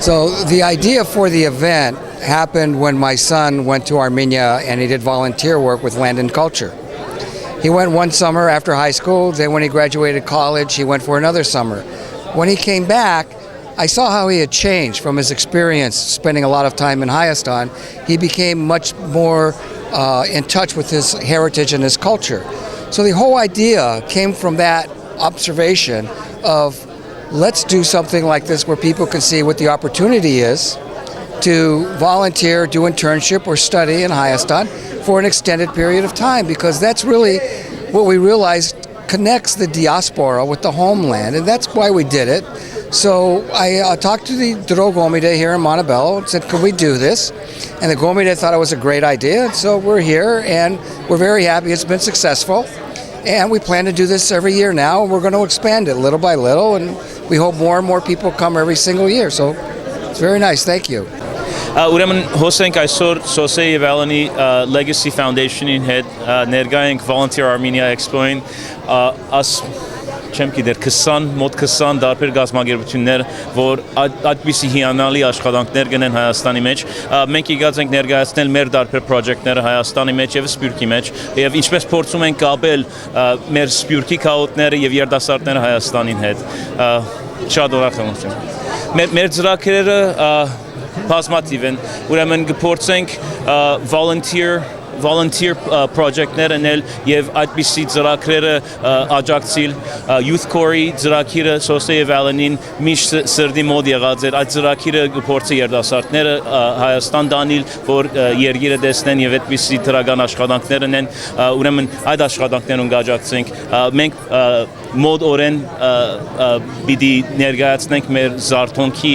So the idea for the event happened when my son went to Armenia and he did volunteer work with Land and Culture. He went one summer after high school, then when he graduated college, he went for another summer. When he came back, I saw how he had changed from his experience spending a lot of time in Hayastan. He became much more in touch with his heritage and his culture. So the whole idea came from that observation of let's do something like this where people can see what the opportunity is to volunteer, do internship, or study in Hayastan for an extended period of time, because that's really what we realized connects the diaspora with the homeland, and that's why we did it. So I talked to the Gomide here in Montebello and said, could we do this? And the Gomide thought it was a great idea, so we're here, and we're very happy it's been successful. And we plan to do this every year now. We're going to expand it little by little, and we hope more and more people come every single year. So it's very nice. Thank you. Ուրեմն հոսենք այսօր Սոսե եւ Ալանի Legacy Foundation-ին հետ ներկա ենք Volunteer Armenia Expo-ին աս չեմ գիտեր 20 դարբեր գազագերբություններ, որ այդպիսի հիանալի աշխատանքներ գնեն Հայաստանի մեջ։ Մենք եկած ենք ներկայացնել մեր դարբեր պրոջեկտները Հայաստանի մեջ եւ Սփյուռքի մեջ, եւ ինչպես փորձում ենք կապել մեր Սփյուռքի քաոտները եւ երիտասարդները Հայաստանին հետ։ Շատ ուրախ եմ։ Մեր ծրագրերը բազմաթիվ են, ուրեմն գործենք volunteer project-ներ անել եւ այդպիսի ծրագրերը աջակցել Youth Corps-ի ծրագիրը Սոսե եւ Ալանին միշտ սրդի մոտ եղած էր, այդ ծրագիրը գործի երիտասարդները Հայաստան դանել, որ երգիրը տեսնեն եւ այդպիսի դրական աշխատանքներ ունեն, ուրեմն այդ աշխատանքներուն աջակցենք։ Մենք մոդ օրեն պիտի ներկայացնենք մեր զարթոնքի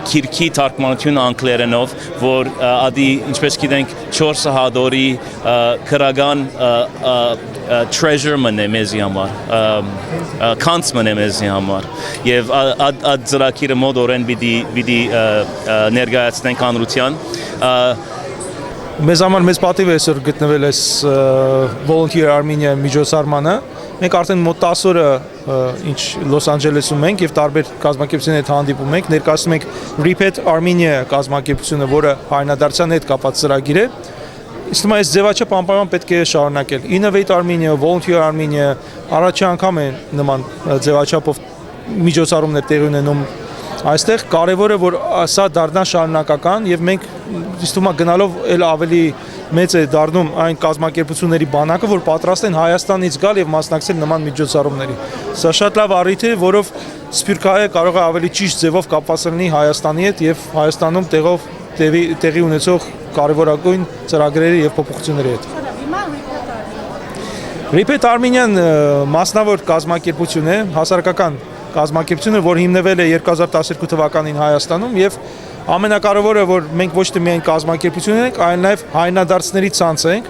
քիրքի թարգմանությունը անգլերենով, որ ադի ինչպես գիտենք 4 հադորի քրական treasure մնե մեզի համար, քանց մնե մեզի համար, եւ այդ ծրագիրը մոդ օրեն պիտի ներկայացնենք հանրության։ Մեզ համար մեծ պատիվ է այսօր գտնվել այս Volunteer Armenia միջոցառմանը։ Մենք արդեն մոտ 10 օրը ինչ Լոս Անջելեսում ենք եւ տարբեր կազմակերպությունների հետ հանդիպում ենք, ներկայացնում ենք Repeat Armenia կազմակերպությունը, որը հայրենադարձության հետ կապված ծրագիր է։ Իսկ այս ձևաչափ անպայման պետք է շարունակել։ Innovate Armenia, Volunteer Armenia առաջի անգամ է նման ձևաչափով միջոցառումներ տեղի ունենում այստեղ։ Կարևոր է, որ սա դառնա շարունակական եւ մենք իստումա գնալով էլ ավելի մեծ է դառնում այն կազմակերպությունների բանակը, որ պատրաստ են Հայաստանից գալ եւ մասնակցել նման միջոցառումների։ Սա շատ լավ առիթ է, որով Սփյուռքահայը կարող է ավելի ճիշտ ձևով կապված լինի Հայաստանի հետ եւ Հայաստանում տեղի ունեցող կարևորագույն ծրագրերի եւ փոփոխությունների հետ։ Repeat Armenian մասնավոր կազմակերպություն է, հասարակական կազմակերպությունը, որ հիմնվել է 2012 թվականին Հայաստանում եւ ամենակարևորը, որ մենք ոչ թե միայն կազմակերպություն ենք, այլ նաեւ հայրենադարձների ցանց ենք,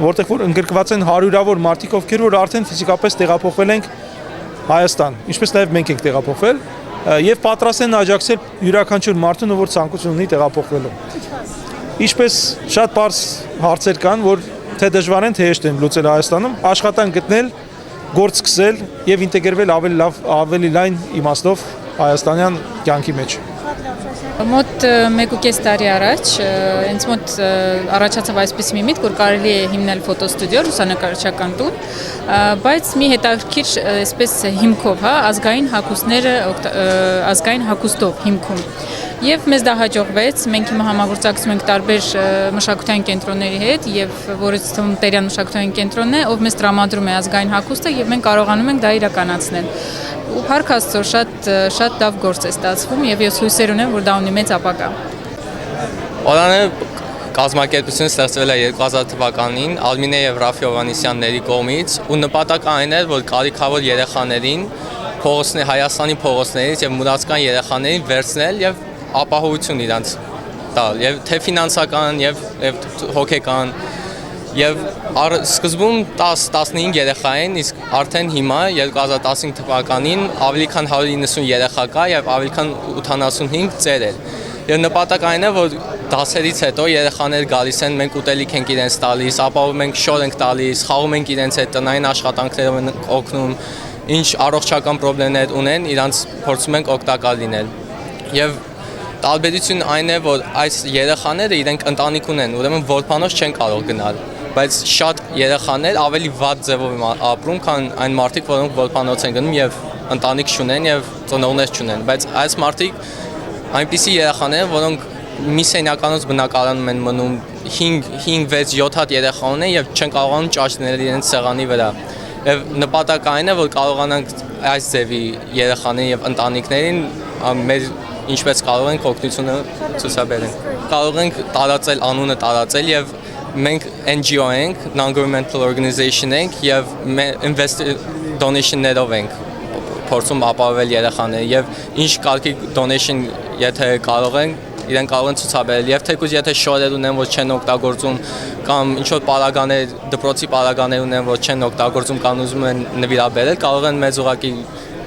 որտեղ որ ընդգրկված են հարյուրավոր մարդիկ, ովքեր որ արդեն ֆիզիկապես տեղափոխվել են Հայաստան, ինչպես նաեւ մենք ենք տեղափոխվել եւ պատրաստ են աջակցել յուրաքանչյուր մարդուն, որ ցանկություն ունի տեղափոխվելու։ Ինչպես շատ բարձ հարցեր կան, որ թե դժվար են, թե հեշտ են լուծել Հայաստանում, աշխատանք գտնել, գործ սկսել եւ ինտեգրվել ավելի լայն իմաստով հայաստանյան կյանքի մեջ։ Մոտ 1.5 տարի առաջ ինձ մոտ առաջացավ այսպես մի միտք, որ կարելի է հիմնել ֆոտոստուդիո, լուսանկարչական տուն, բայց մի հետաքրքիր այսպես հիմքով, ազգային հագուստով հիմքում։ Եվ մեզ դա հաջողվեց, մենք հիմա համագործակցում ենք տարբեր մշակութային կենտրոնների հետ եւ որից թվում Տերյան մշակութային կենտրոնն է, ով մեզ տրամադրում է ազգային հագուստը եւ մենք կարողանում ենք դա իրականացնել։ Ու փառք Աստծո, շատ լավ գործ է ստացվում եւ ես հույսեր ունեմ, որ դա ունի մեծ ապագա։ Օրանը կազմակերպությունը ստեղծվել է 2000 թվականին Ալմինե եւ Ռաֆի Հովհաննիսյանների կողմից ու նպատակը այն էր, որ կարիքավոր երեխաներին Հայաստանի փողոցներից եւ մուրացկան երեխաներին վերցնել եւ ապահովություն իրանց տալ եւ թե ֆինանսական եւ հոգեկան եւ սկզբում 10-15 երեխա են, իսկ արդեն հիմա 2015 թվականին ավելի քան 190 երեխա կա եւ ավելի քան 85 ծեր են։ Եվ նպատակը այն է, որ դասերից հետո երեխաներ գալիս են, մենք ուտելիք ենք իրենց տալիս, ապահովում ենք շոր ենք տալիս, խաղում ենք իրենց հետ, տնային աշխատանքներով ենք օգնում, ինչ առողջական խնդիրներ ունեն, իրանց փորձում ենք օգտակար լինել։ Եվ Տարբերությունն այն է, որ այս երեխաները իրենք ընտանիք ունեն, ուրեմն որբանոց չեն կարող գնալ, բայց շատ երեխաներ ավելի վատ ձևով ապրում, քան այն մարդիկ, որոնք որբանոց են գնում եւ ընտանիք չունեն եւ ծնողներ չունեն, բայց այս մարդիկ այնպիսի երեխաներ են, որոնք մի սենյականոց բնակարանում են մնում 5-6-7 հատ երեխա ունեն եւ չեն կարողանում ճաշնել իրենց սեղանի վրա։ Եվ նպատակը այն է, որ կարողանանք այս ձևի երեխաներին եւ ընտանիքներին մեր ինչպես կարող ենք օգնությունը ցուցաբերենք։ Կարող ենք տարածել անունը տարածել եւ մենք NGO ենք, non-governmental organization ենք եւ donation-ներով ենք փորձում ապահովել երեխաները եւ ինչ կարգի donation եթե կարող ենք իրեն կարող են ցուցաբերել եւ թեկուզ եթե շորեր ունեն որ չեն օգտագործում կամ ինչ որ պարագաներ դպրոցի պարագաներ ունեն որ չեն օգտագործում կամ ուզում են նվիրաբերել կարող են մեծ ուղակի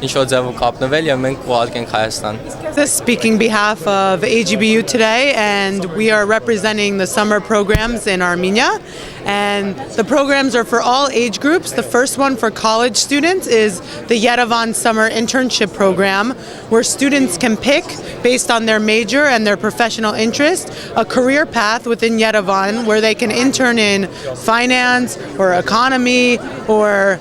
ինչ որ ձևով կապնվել եւ մենք կուղարկենք Հայաստան. Speaking behalf of AGBU today, and we are representing the summer programs in Armenia. And the programs are for all age groups. The first one for college students is the Yerevan Summer Internship Program, where students can pick, based on their major and their professional interest, a career path within Yerevan where they can intern in finance or economy or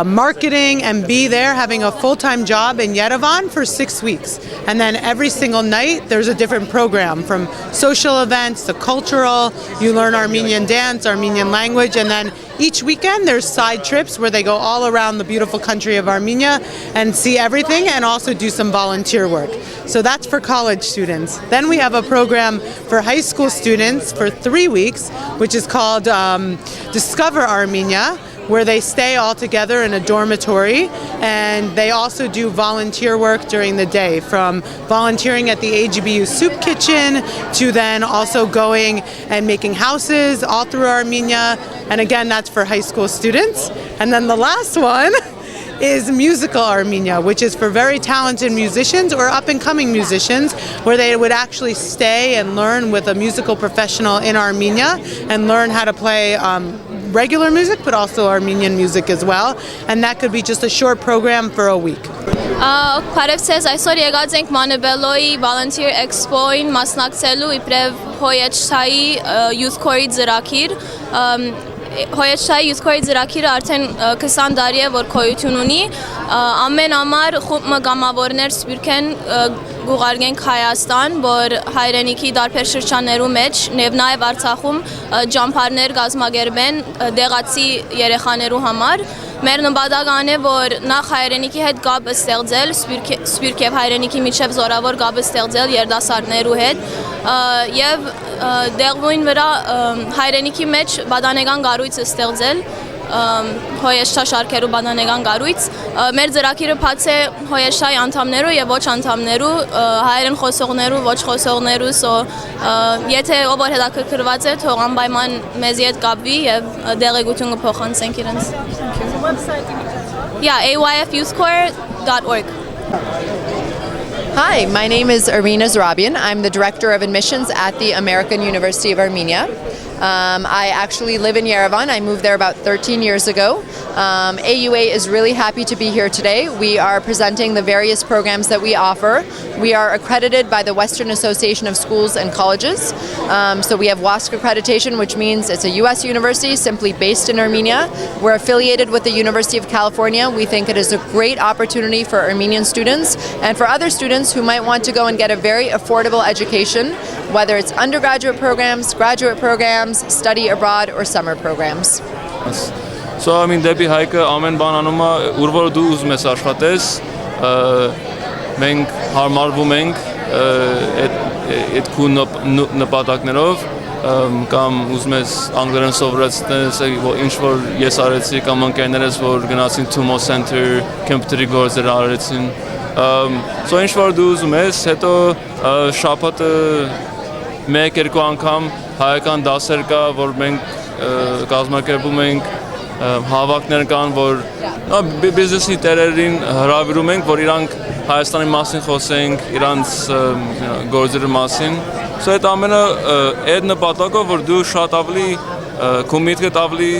marketing and be there having a full-time job in Yerevan for 6 weeks. And then every single night there's a different program, from social events to cultural. You learn Armenian dance, Armenian language, and then each weekend there's side trips where they go all around the beautiful country of Armenia and see everything and also do some volunteer work. So that's for college students. Then we have a program for high school students for 3 weeks, which is called Discover Armenia, where they stay all together in a dormitory, and they also do volunteer work during the day, from volunteering at the AGBU soup kitchen to then also going and making houses all through Armenia. And again, that's for high school students. And then the last one is Musical Armenia, which is for very talented musicians or up-and-coming musicians, where they would actually stay and learn with a musical professional in Armenia and learn how to play regular music, but also Armenian music as well. And that could be just a short program for a week. Բարևձեզ, այսօր եկած ենք Montebello-ի Volunteer Expo-ին մասնակցելու իբրև Հոյեչթայի Youth Corps-ի ծրագիր։ Հոյեչթայի Youth Corps-ի ծրագիրը արդեն 20 տարի է, որ գոյություն ունի։ Ամեն ամառ խումբ գամավորներ սպիրք են գուղարկենք Հայաստան, որ հայրենիքի դարբեր շրջաններու մեջ եւ նաեւ Արցախում ջամփարներ կազմակերպեն դեղացի երեխաներու համար։ Մեր նպատակն է, որ նախ հայրենիքի հետ կապ ստեղծել, սպիրք եւ հայրենիքի միջև զորավոր կապ ստեղծել երդասարտներու հետ եւ դեղվույն վրա հայրենիքի մեջ բադանեկան կառույց ստեղծել Հոյեշթա շարքերու բանանեկան կառույց։ Մեր ծրագիրը բաց է Հոյեշթայի անդամներու եւ ոչ անդամներու, հայերեն խոսողներու, ոչ խոսողներու, եթե ով որ հետաքրքրված է, թող անպայման մեզի հետ կապվի եւ դեղեցություն կփոխանցենք իրենց։ Yeah, ayfyouthcorps.org. Hi, my name is Irina Zarabian. I'm the Director of Admissions at the American University of Armenia. I actually live in Yerevan. I moved there about 13 years ago. AUA is really happy to be here today. We are presenting the various programs that we offer. We are accredited by the Western Association of Schools and Colleges. So we have WASC accreditation, which means it's a U.S. university simply based in Armenia. We're affiliated with the University of California. We think it is a great opportunity for Armenian students and for other students who might want to go and get a very affordable education, whether it's undergraduate programs, graduate programs, study abroad, or summer programs. So I mean դեպի հայկը ամեն բան անում է ուր որ դու ուզում ես աշխատես մենք հարմարվում ենք այդ քու նպատակներով կամ ուզում ես անգլերեն սովորեցնես ինչ որ ես արեցի կամ ընկերներս որ գնացին Tumo Center computer գործեր արեցին so ինչ որ դու ուզում ես հետո շաբաթը մեկ-երկու անգամ հայկական դասեր կա որ մենք կազմակերպում ենք հավաքներ կան որ բիզնեսի տերերին հրավիրում ենք որ իրանք Հայաստանի մասին խոսենք իրանց գործերի մասին so այդ ամենը այդ նպատակով որ դու շատ ավելի քո միտքդ ավելի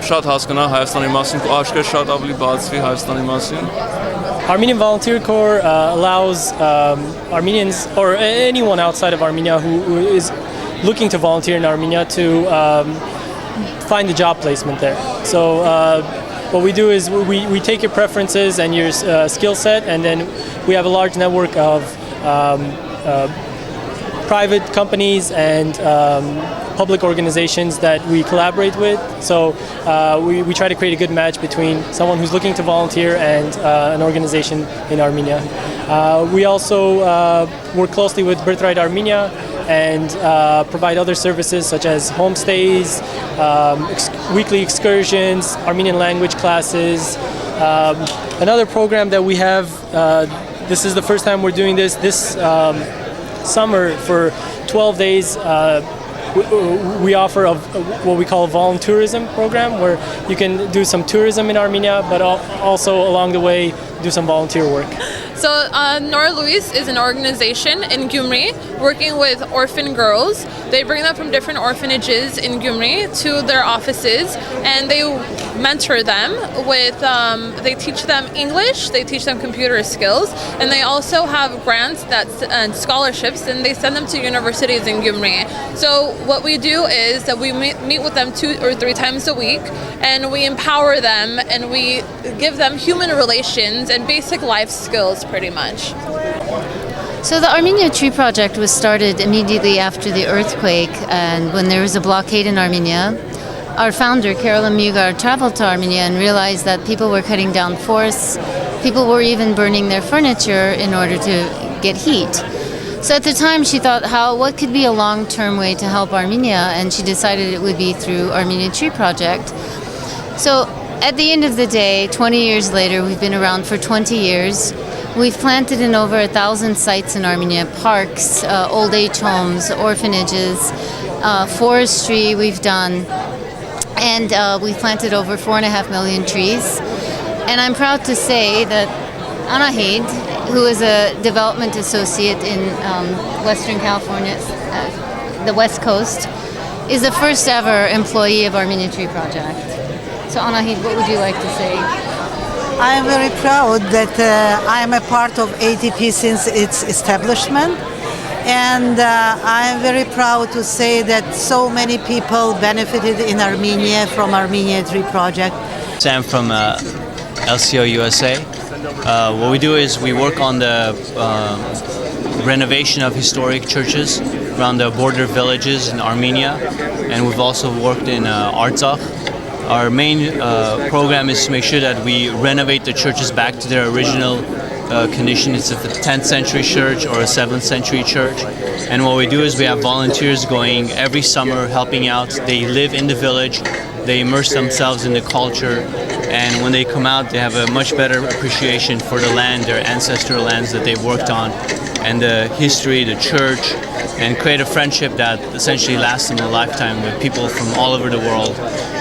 շատ հասկանա Հայաստանի մասին, քո աչքերը շատ ավելի բացվի Հայաստանի մասին Armenian Volunteer Corps allows Armenians or anyone outside of Armenia who is looking to volunteer in Armenia to find a job placement there. So what we do is we take your preferences and your skill set, and then we have a large network of private companies and public organizations that we collaborate with. So we try to create a good match between someone who's looking to volunteer and an organization in Armenia. We also work closely with Birthright Armenia and provide other services such as homestays, weekly excursions, Armenian language classes. Another program that we have, this is the first time we're doing this summer for 12 days. We offer what we call a voluntourism program, where you can do some tourism in Armenia, but also along the way do some volunteer work. So Nora Luis is an organization in Gyumri working with orphan girls. They bring them from different orphanages in Gyumri to their offices, and they mentor them with, they teach them English, they teach them computer skills, and they also have grants and scholarships, and they send them to universities in Gyumri. So what we do is that we meet with them 2 or 3 times a week, and we empower them, and we give them human relations and basic life skills pretty much. So the Armenia Tree Project was started immediately after the earthquake, and when there was a blockade in Armenia, our founder, Carolyn Mugar, traveled to Armenia and realized that people were cutting down forests. People were even burning their furniture in order to get heat. So at the time she thought, what could be a long-term way to help Armenia, and she decided it would be through Armenia Tree Project. So at the end of the day, 20 years later, we've been around for 20 years. We've planted in over 1,000 sites in Armenia, parks, old age homes, orphanages, forestry we've done, and we've planted over 4.5 million trees. And I'm proud to say that Anahid, who is a development associate in Western California, the West Coast, is the first ever employee of Armenia Tree Project. So Anahid, what would you like to say? I am very proud that I am a part of ATP since its establishment, and I am very proud to say that so many people benefited in Armenia from Armenia Tree Project. Sam from LCO USA. What we do is we work on the renovation of historic churches around the border villages in Armenia, and we've also worked in Artsakh. Our main program is to make sure that we renovate the churches back to their original condition. It's a 10th century church or a 7th century church. And what we do is we have volunteers going every summer helping out. They live in the village, they immerse themselves in the culture, and when they come out they have a much better appreciation for the land, their ancestral lands that they've worked on, and the history, the church, and create a friendship that essentially lasts them a lifetime with people from all over the world,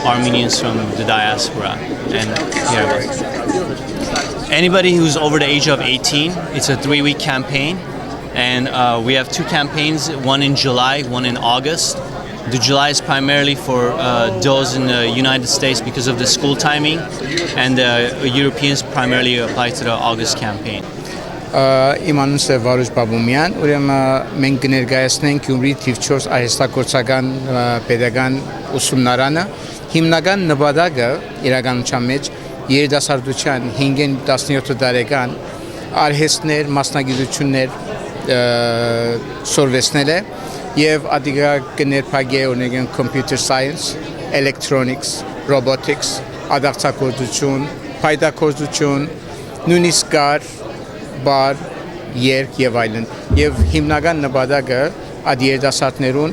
Armenians from the diaspora, and here. Anybody who's over the age of 18, it's a 3-week campaign, and we have 2 campaigns, one in July, one in August. The July is primarily for those in the United States because of the school timing, and the Europeans primarily apply to the August campaign. Իմ անունս է Վարուժ Բաբումյան, ուրեմն մենք կներկայացնենք Գյումրի թիվ 4 արհեստագործական pedagogan ուսումնարանը։ Հիմնական նպատակը իրականության մեջ երիտասարդության 5-ին 17 տարեկան արհեստներ, մասնագիտություններ սորվեցնել է եւ ադիգա կներփակե օրինակ computer science, electronics, robotics, ադաղցագործություն, փայտակործություն, նույնիսկ կար բար, երգ եւ այլն, եւ հիմնական նպատակը այդ երիտասարդներուն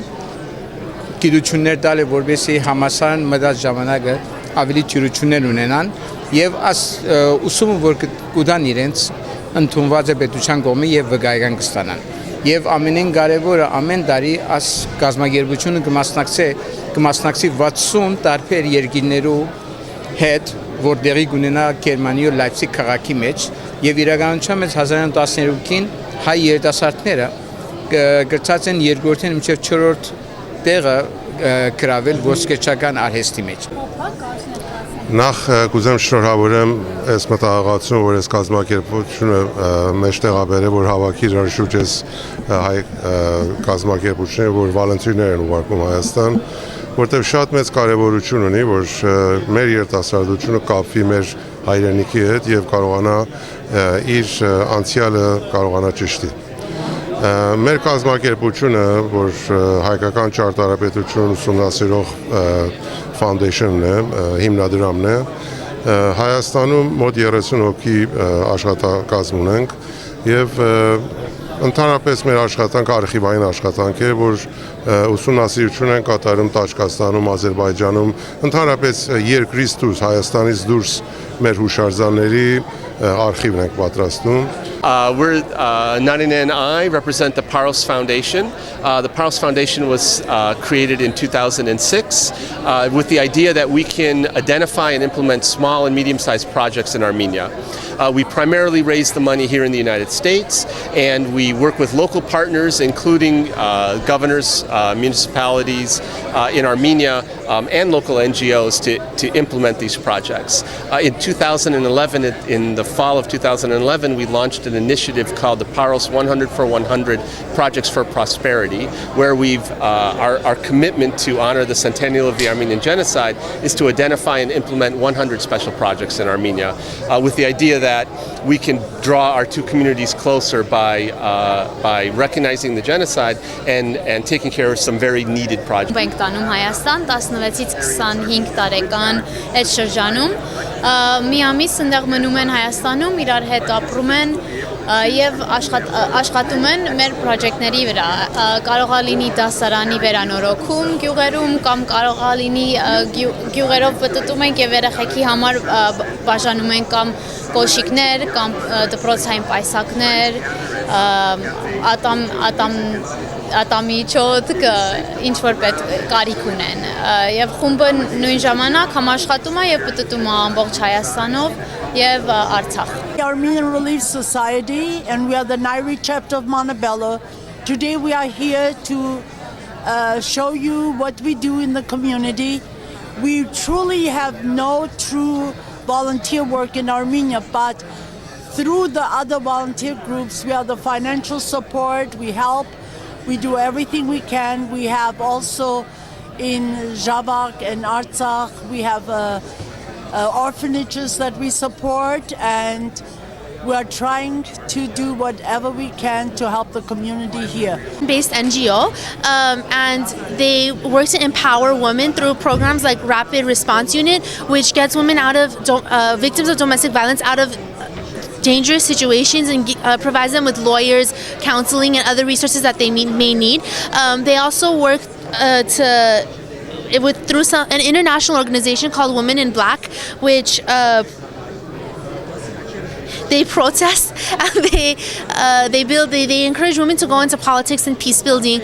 գիտություններ տալ է, որովհետեւ համասարան մտած ժամանակը ավելի թյուրություններ ունենան եւ աս ուսումը որ կուտան իրենց ընդունված է պետության կողմից եւ վկայական կստանան եւ ամենին կարեւորը ամեն տարի աս գազագերբությունը կմասնակցի 60 տարբեր երկիրներու հետ որ դեղի կունենա Գերմանիա Լայպցիգ քաղաքի մեջ եւ իրականության մեջ 1913-ին հայ երիտասարդները գրծած են երկրորդին մինչեւ 4-րդ տեղը գրավել ոսկեչական արհեստի մեջ։ Նախ կուզեմ շնորհավորեմ այս մտահղացումը, որ այս կազմակերպությունը մեջ տեղաբերել, որ հավաքի իրար շուրջ այս հայ կազմակերպությունները, որ վոլոնտիրներ են ուղարկում Հայաստան, որտեղ շատ մեծ կարևորություն ունի, որ մեր երիտասարդությունը կապվի մեր հայրենիքի հետ եւ կարողանա իր անցյալը կարողանա ճշտի։ Մեր կազմակերպությունը, որ հայկական ճարտարապետություն ուսումնասիրող ֆաունդեյշնն է, հիմնադրամն է, Հայաստանում մոտ 30 հոգի աշխատակազմ ունենք եւ ընդհանրապես մեր աշխատանքը արխիվային աշխատանք է, որ ուսումնասիրություն են կատարում Տաջկաստանում, Ադրբեջանում, ընդհանրապես երկրից դուրս, Հայաստանից դուրս մեր հուշարձանների արխիվն ենք պատրաստում։ We're Narine and I represent the Paros Foundation. The Paros Foundation was created in 2006 with the idea that we can identify and implement small and medium-sized projects in Armenia. We primarily raise the money here in the United States, and we work with local partners, including governors, municipalities in Armenia, and local NGOs to implement these projects. In 2011, in the fall of 2011, we launched an initiative called the Paros 100 for 100 Projects for Prosperity, where our commitment to honor the centennial of the Armenian genocide is to identify and implement 100 special projects in Armenia, with the idea that we can draw our two communities closer by recognizing the genocide and taking care of some very needed projects. Մենք տանում Հայաստան 16-ից 25 տարեկան այդ շրջանում մի ամիս այնտեղ մնում են Հայաստանում, իրար հետ ապրում են եւ աշխատում են մեր պրոջեկտների վրա։ Կարող է լինի դասարանի վերանորոգում գյուղերում կամ կարող է լինի գյուղերով պտտում ենք եւ երեխեքի համար բաժանում ենք կամ կոշիկներ կամ դպրոցային պայսակներ, ատամիջոտ, ինչ որ պետք կարիք ունեն եւ խումբը նույն ժամանակ համաշխատում է եւ պտտում է ամբողջ Հայաստանով եւ Արցախ. Armenian Relief Society, and we are the Nairi chapter of Montebello. Today we are here to show you what we do in the community. We truly have no true volunteer work in Armenia, but through the other volunteer groups, we are the financial support, we help, we do everything we can. We have also in Javak and Artsakh, we have orphanages that we support, and we are trying to do whatever we can to help the community here. Based NGO, and they work to empower women through programs like Rapid Response Unit, which gets women out of victims of domestic violence out of dangerous situations and provides them with lawyers, counseling, and other resources that they may need. They also work through an international organization called Women in Black, which they protest and they encourage women to go into politics and peace building.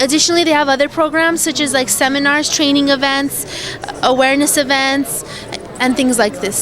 Additionally, they have other programs such as like seminars, training events, awareness events, and things like this.